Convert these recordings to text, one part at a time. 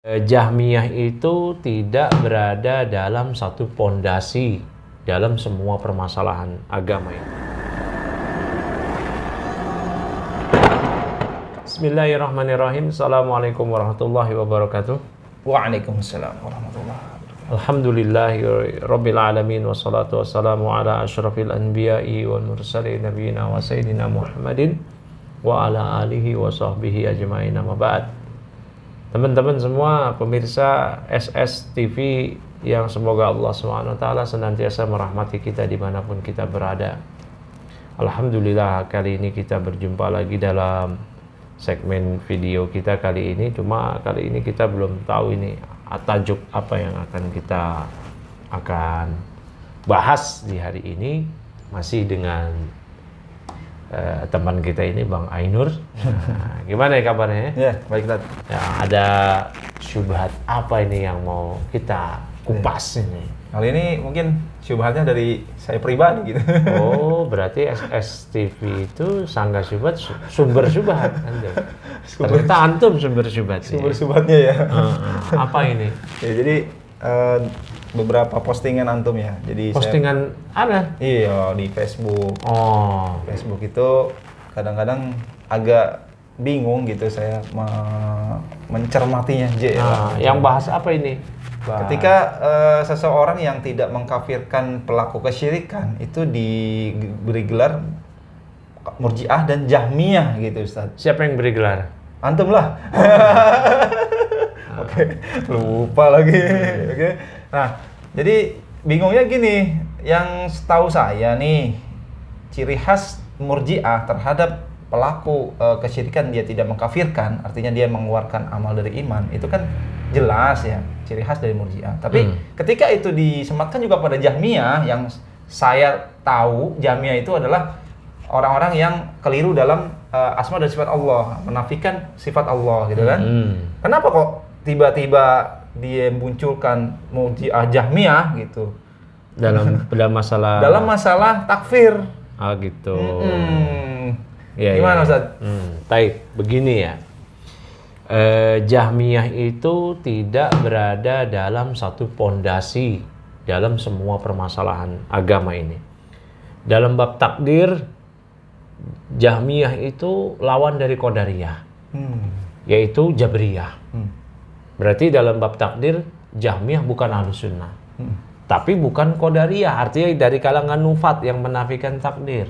Jahmiyah itu tidak berada dalam satu pondasi dalam semua permasalahan agama ini. Bismillahirrahmanirrahim. Assalamualaikum warahmatullahi wabarakatuh. Waalaikumsalam warahmatullahi wabarakatuh. Alhamdulillahi rabbil alamin, wassalatu wassalamu ala asyrafil anbiya'i wal mursalin nabiyina wa sayyidina Muhammadin wa ala alihi wa sahbihi ajma'in, amma ba'd. Teman-teman semua pemirsa SS TV yang semoga Allah SWT senantiasa merahmati kita dimanapun kita berada. Alhamdulillah kali ini kita berjumpa lagi dalam segmen video kita kali ini. Cuma kali ini kita belum tahu ini tajuk apa yang akan kita bahas di hari ini. Masih dengan teman kita ini Bang Ainur. Nah, gimana ya kabarnya? Ya, baik Ustaz. Ya, ada syubhat apa ini yang mau kita kupas ini? Kali ini mungkin syubhatnya dari saya pribadi gitu. Oh, berarti SSTV itu sanggah syubhat, sumber syubhat. Ternyata antum sumber syubhat. Sumber syubhatnya ya. Apa ini? Ya, jadi beberapa postingan antum ya. Jadi postingan ada? Iya, di Facebook. Oh. Facebook itu kadang-kadang agak bingung gitu saya mencermatinya. Yang bahas apa ini? Ketika seseorang yang tidak mengkafirkan pelaku kesyirikan itu diberi gelar Murji'ah dan Jahmiyah gitu Ustaz. Siapa yang beri gelar? Antum lah. Oke, lupa lagi. Oke. Nah, jadi bingungnya gini, yang setahu saya nih ciri khas Murji'ah terhadap pelaku kesyirikan dia tidak mengkafirkan, artinya dia mengeluarkan amal dari iman, itu kan jelas ya ciri khas dari Murji'ah. Tapi ketika itu disematkan juga pada Jahmiyah, yang saya tahu Jahmiyah itu adalah orang-orang yang keliru dalam asma dan sifat Allah, menafikan sifat Allah gitu kan. Kenapa kok tiba-tiba dia munculkan Murji'ah Jahmiyah gitu dalam masalah takfir. Ah gitu. Ya, gimana Ustaz? Baik, begini ya. Jahmiyah itu tidak berada dalam satu pondasi dalam semua permasalahan agama ini. Dalam bab takdir, Jahmiyah itu lawan dari Qadariyah, yaitu Jabriyah. Berarti dalam bab takdir, Jahmiyah bukan Ahlus Sunnah, tapi bukan Qadariyah, artinya dari kalangan nufat yang menafikan takdir.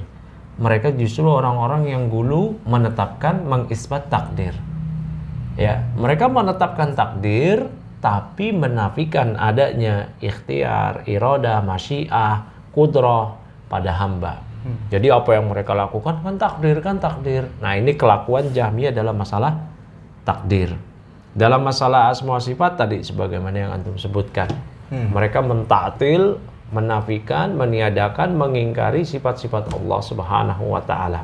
Mereka justru orang-orang yang dulu menetapkan mengisbat takdir. Ya, mereka menetapkan takdir, tapi menafikan adanya ikhtiar, iradah, masyiah, kudrah pada hamba. Jadi apa yang mereka lakukan kan takdir. Nah, ini kelakuan Jahmiyah dalam masalah takdir. Dalam masalah asma sifat tadi sebagaimana yang antum sebutkan, mereka mentaktil, menafikan, meniadakan, mengingkari sifat-sifat Allah Subhanahu wa taala.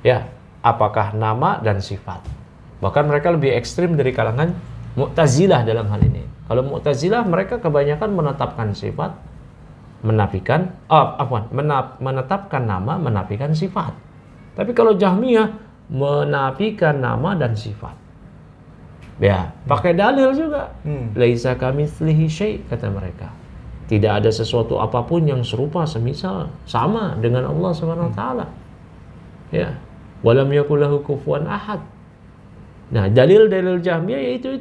Ya, apakah nama dan sifat. Bahkan mereka lebih ekstrim dari kalangan Mu'tazilah dalam hal ini. Kalau Mu'tazilah mereka kebanyakan menetapkan sifat, menafikan menetapkan nama, menafikan sifat. Tapi kalau Jahmiyah menafikan nama dan sifat. Ya, pakai dalil juga. Laisa kamitslihi syai', kata mereka. Tidak ada sesuatu apapun yang serupa, semisal, sama dengan Allah Subhanahu wa taala. Ya. Walam yakul lahu kufuwan ahad. Nah, dalil-dalil Jahmiyah yaitu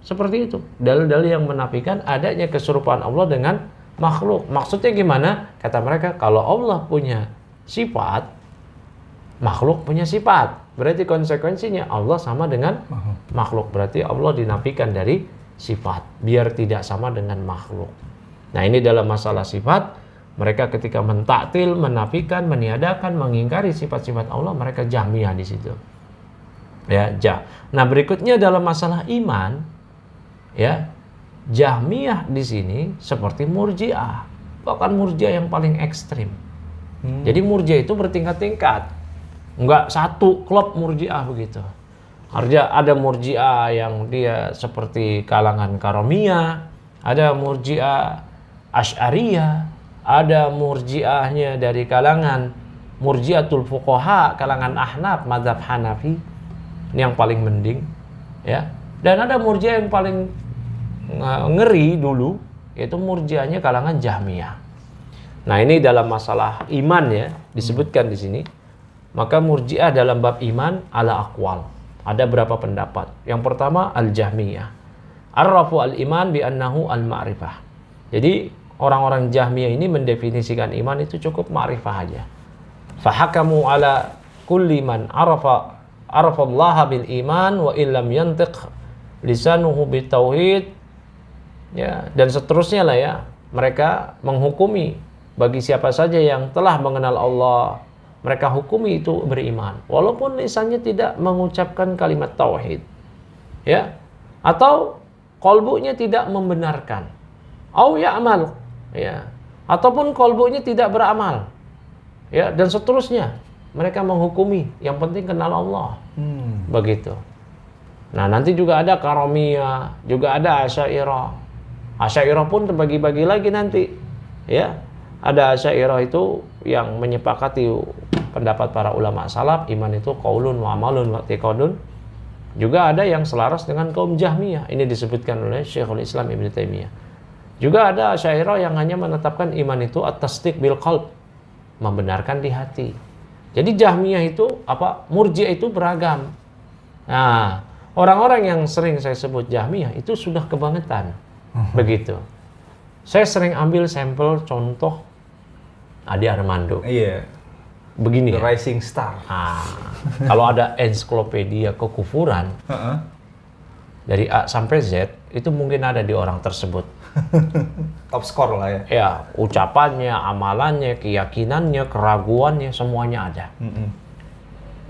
seperti itu. Dalil-dalil yang menafikan adanya keserupaan Allah dengan makhluk. Maksudnya gimana? Kata mereka, kalau Allah punya sifat, makhluk punya sifat. Berarti konsekuensinya Allah sama dengan makhluk. Berarti Allah dinafikan dari sifat biar tidak sama dengan makhluk. Nah, ini dalam masalah sifat, mereka ketika mentaktil, menafikan, meniadakan, mengingkari sifat-sifat Allah, mereka Jahmiyah di situ. Ya, Nah, berikutnya dalam masalah iman, ya, Jahmiyah di sini seperti Murji'ah. Bahkan Murji'ah yang paling ekstrim. Jadi Murji'ah itu bertingkat-tingkat. Enggak satu klub Murji'ah begitu. Ada Murji'ah yang dia seperti kalangan Karomiyah, ada Murji'ah Asy'ariyah, ada Murji'ahnya dari kalangan Murji'atul Fuqaha, kalangan Ahnaf, mazhab Hanafi. Ini yang paling mending, ya. Dan ada Murji'ah yang paling ngeri dulu, yaitu Murji'ahnya kalangan Jahmiyah. Nah, ini dalam masalah iman ya, disebutkan di sini. Maka Murji'ah dalam bab iman ala aqwal. Ada berapa pendapat? Yang pertama Al-Jahmiyah. Arrafu al-iman bi annahu al-ma'rifah. Jadi orang-orang Jahmiyah ini mendefinisikan iman itu cukup ma'rifah aja. Fahakamu ala kulli man arafa Allah bil iman wa illam yantiq lisanuhu bit tauhid, ya, dan seterusnya lah ya. Mereka menghukumi bagi siapa saja yang telah mengenal Allah, mereka hukumi itu beriman walaupun lisannya tidak mengucapkan kalimat tauhid, ya, atau qalbunya tidak membenarkan, au ya'mal, ya, ataupun qalbunya tidak beramal, ya, dan seterusnya. Mereka menghukumi yang penting kenal Allah. Begitu. Nah, nanti juga ada Karomiyah, juga ada Asy'ariyah. Asy'ariyah pun terbagi-bagi lagi nanti, ya. Ada Asy'ariyah itu yang menyepakati pendapat para ulama salaf, iman itu qaulun wa amalun wa i'tiqadun. Juga ada yang selaras dengan kaum Jahmiyah. Ini disebutkan oleh Syekhul Islam Ibnu Taimiyah. Juga ada Asy'ariyah yang hanya menetapkan iman itu at-tasdiq bil qalb, membenarkan di hati. Jadi Jahmiyah itu Murji'ah itu beragam. Nah, orang-orang yang sering saya sebut Jahmiyah itu sudah kebangetan. Begitu. Saya sering ambil sampel contoh Ade Armando. Iya. Begini The ya. Rising Star. Kalau ada ensiklopedia kekufuran dari A sampai Z, itu mungkin ada di orang tersebut. Top score lah ya. Ya, ucapannya, amalannya, keyakinannya, keraguannya, semuanya ada.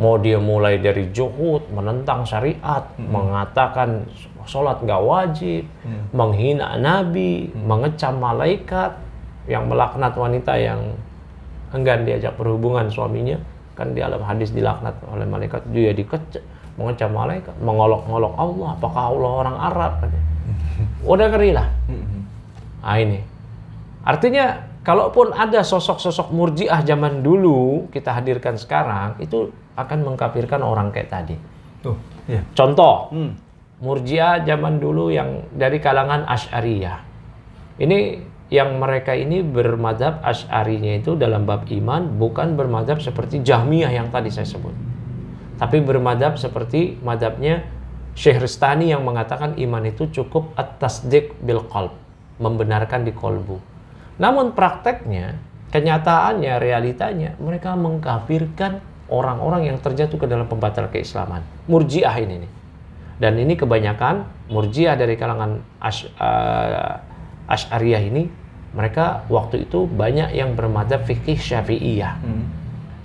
Mau dia mulai dari juhud, menentang syariat, mengatakan sholat nggak wajib, menghina Nabi, mengecam malaikat, yang melaknat wanita yang enggan diajak berhubungan suaminya, kan di alam hadis dilaknat oleh malaikat, dia dikecam, mengecam malaikat, mengolok-ngolok Allah, apakah Allah orang Arab? Udah ngeri lah. Nah, ini artinya kalaupun ada sosok-sosok Murji'ah zaman dulu kita hadirkan sekarang, itu akan mengkafirkan orang kayak tadi. Tuh, iya. Contoh, Murji'ah zaman dulu yang dari kalangan Asy'ariyah. Ini yang mereka ini bermadzhab Asy'arinya itu dalam bab iman bukan bermadzhab seperti Jahmiyah yang tadi saya sebut. Tapi bermadzhab seperti madzhabnya Syehristani yang mengatakan iman itu cukup at-tasdiq bil qalb, membenarkan di kolbu. Namun prakteknya, kenyataannya, realitanya, mereka mengkafirkan orang-orang yang terjatuh ke dalam pembatal keislaman. Murji'ah ini nih. Dan ini kebanyakan Murji'ah dari kalangan Asy'ariyah ini, mereka waktu itu banyak yang bermadzhab fikih Syafi'iyah.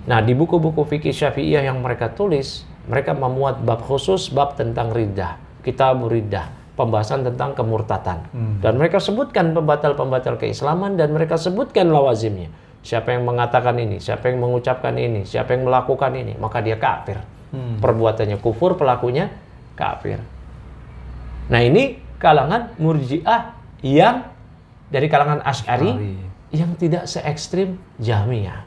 Nah, di buku-buku fikih Syafi'iyah yang mereka tulis, mereka memuat bab khusus, bab tentang riddah, kitab riddah, pembahasan tentang kemurtatan. Dan mereka sebutkan pembatal-pembatal keislaman dan mereka sebutkan lawazimnya. Siapa yang mengatakan ini, siapa yang mengucapkan ini, siapa yang melakukan ini, maka dia kafir. Perbuatannya kufur, pelakunya kafir. Nah, ini kalangan Murji'ah yang dari kalangan Asy'ari yang tidak se ekstrim Jahmiyah.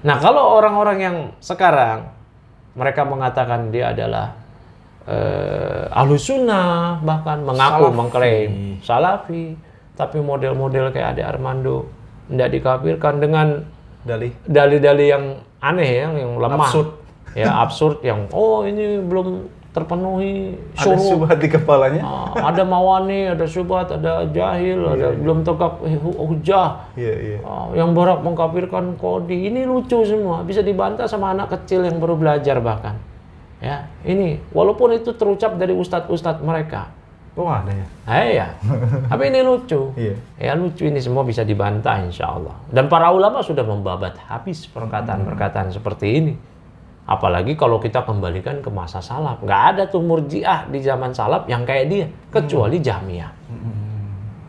Nah, kalau orang-orang yang sekarang mereka mengatakan dia adalah Ahlus Sunnah, bahkan mengaku mengklaim Salafi, tapi model-model kayak Ade Armando tidak dikafirkan dengan dalih-dalih yang aneh ya, yang lemah, absurd yang ini belum terpenuhi ada syubhat di kepalanya. Ada mawani, ada syubhat, ada jahil, ada belum tegak hujah. Yang barak mengkafirkan Qadi. Ini lucu semua, bisa dibantah sama anak kecil yang baru belajar bahkan. Ya, ini walaupun itu terucap dari ustadz-ustadz mereka. Oh, ada ya. Iya. Tapi ini lucu. Ya, lucu, ini semua bisa dibantah insyaallah. Dan para ulama sudah membabat habis perkataan-perkataan seperti ini. Apalagi kalau kita kembalikan ke masa salaf. Nggak ada tuh Murji'ah di zaman salaf yang kayak dia. Kecuali Jahmiyah.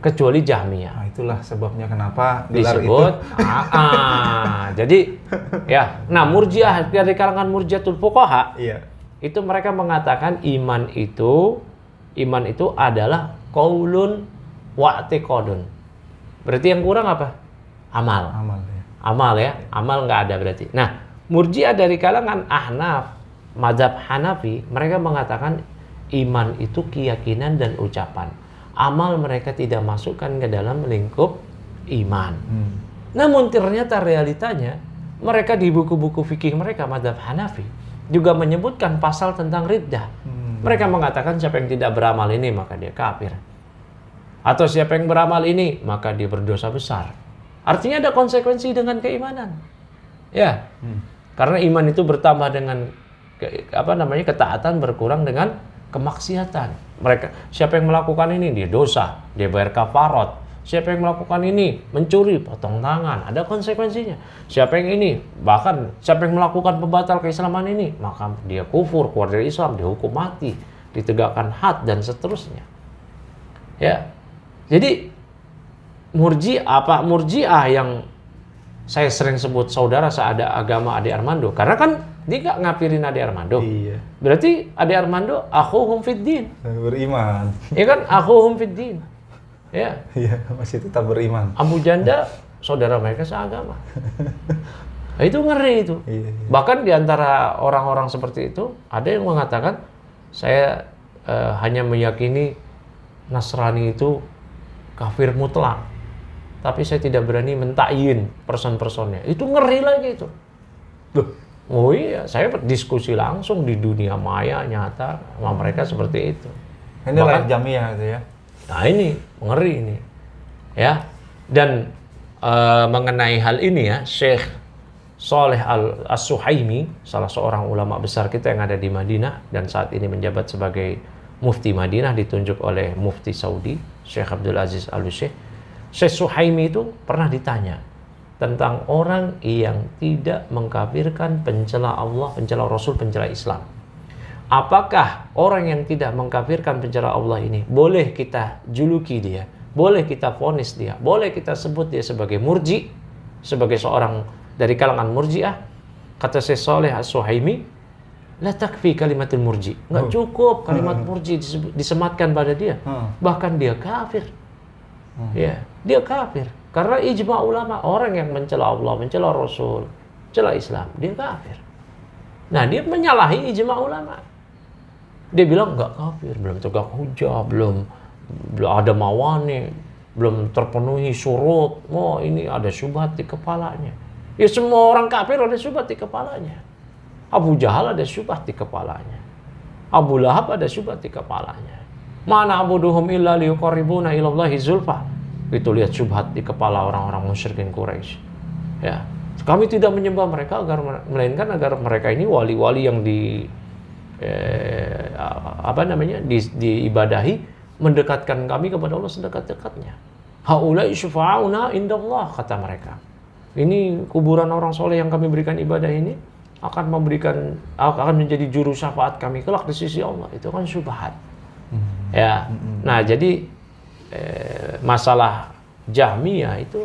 Kecuali Jahmiyah. Nah, itulah sebabnya kenapa disebut jadi ya. Nah, Murji'ah dari kalangan Murji'atul Fuqaha, itu mereka mengatakan iman itu adalah qaulun wa i'tiqadun. Berarti yang kurang apa? Amal. Amal ya. Amal nggak ada berarti. Nah, Murji'ah dari kalangan Ahnaf, mazhab Hanafi, mereka mengatakan iman itu keyakinan dan ucapan. amal mereka tidak masukkan ke dalam lingkup iman. Namun ternyata realitanya mereka di buku-buku fikih mereka mazhab Hanafi juga menyebutkan pasal tentang riddah. Mereka mengatakan siapa yang tidak beramal ini maka dia kafir. Atau siapa yang beramal ini maka dia berdosa besar. Artinya ada konsekuensi dengan keimanan. Ya. Karena iman itu bertambah dengan ketaatan berkurang dengan kemaksiatan. Siapa yang melakukan ini dia dosa, dia bayar kafarat. Siapa yang melakukan ini mencuri, potong tangan, ada konsekuensinya. Siapa yang ini, bahkan siapa yang melakukan pembatal keislaman ini, maka dia kufur, keluar dari Islam, dihukum mati, ditegakkan had dan seterusnya. Ya. Jadi Murji'ah yang saya sering sebut saudara seada agama Ade Armando, karena kan dia nggak ngapirin Ade Armando. Iya. Berarti Ade Armando akhuhum fiddin. Beriman. Ya kan, akhuhum fiddin. Ya. Iya, masih tetap beriman. Abu Janda saudara mereka seagama. Nah, itu ngeri itu. Iya. Bahkan di antara orang-orang seperti itu ada yang mengatakan saya hanya meyakini Nasrani itu kafir mutlak. Tapi saya tidak berani mentakyin person-personnya. Itu ngeri lagi itu. Oh iya, saya berdiskusi langsung di dunia maya nyata sama mereka seperti itu. Ini lain jamiah itu ya. Nah ini ngeri ini, ya. Dan mengenai hal ini ya, Syekh Saleh As-Suhaimi, salah seorang ulama besar kita yang ada di Madinah dan saat ini menjabat sebagai Mufti Madinah, ditunjuk oleh Mufti Saudi, Syekh Abdul Aziz Al-Syekh. Syekh Suhaimi itu pernah ditanya tentang orang yang tidak mengkafirkan pencela Allah, pencela Rasul, pencela Islam. Apakah orang yang tidak mengkafirkan pencela Allah ini boleh kita juluki dia, boleh kita vonis dia, boleh kita sebut dia sebagai murji, sebagai seorang dari kalangan murjiah? Kata Syekh Saleh As-Suhaimi, la takfi kalimatul murji. Nggak cukup kalimat murji disematkan pada dia. Bahkan dia kafir. Ya, dia kafir. Karena ijma ulama, orang yang mencela Allah, mencela Rasul, mencela Islam, dia kafir. Nah, dia menyalahi ijma ulama. Dia bilang nggak kafir, belum tegak hujah, belum ada mawani, belum terpenuhi surut. Oh, ini ada syubhat di kepalanya. Ya semua orang kafir ada syubhat di kepalanya. Abu Jahal ada syubhat di kepalanya. Abu Lahab ada syubhat di kepalanya. Mana abuduhum illa liyuqarribuna ilallahi zulfa. Itu lihat syubhat di kepala orang-orang musyrikin Quraisy. Ya, kami tidak menyembah mereka melainkan agar mereka ini wali-wali yang diibadahi, mendekatkan kami kepada Allah sedekat-dekatnya. Haula'i syufa'una indallah, kata mereka. Ini kuburan orang soleh yang kami berikan ibadah ini akan menjadi juru syafaat kami kelak di sisi Allah. Itu kan syubhat. Ya, nah jadi masalah Jahmiyah itu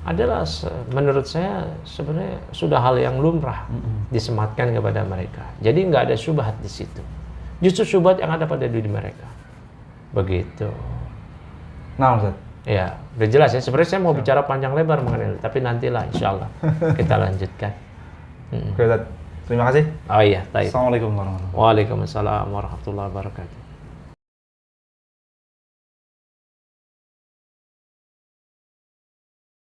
adalah menurut saya sebenarnya sudah hal yang lumrah disematkan kepada mereka. Jadi nggak ada syubhat di situ. Justru syubhat yang ada pada diri mereka. Begitu. Nah, Ustaz. Ya, udah jelas ya. Sebenarnya saya mau bicara panjang lebar mengenai, tapi nantilah insya Allah kita lanjutkan. Oke, Ustaz. Terima kasih. Oh iya, baik. Assalamualaikum warahmatullahi wabarakatuh. Waalaikumsalam warahmatullahi wabarakatuh.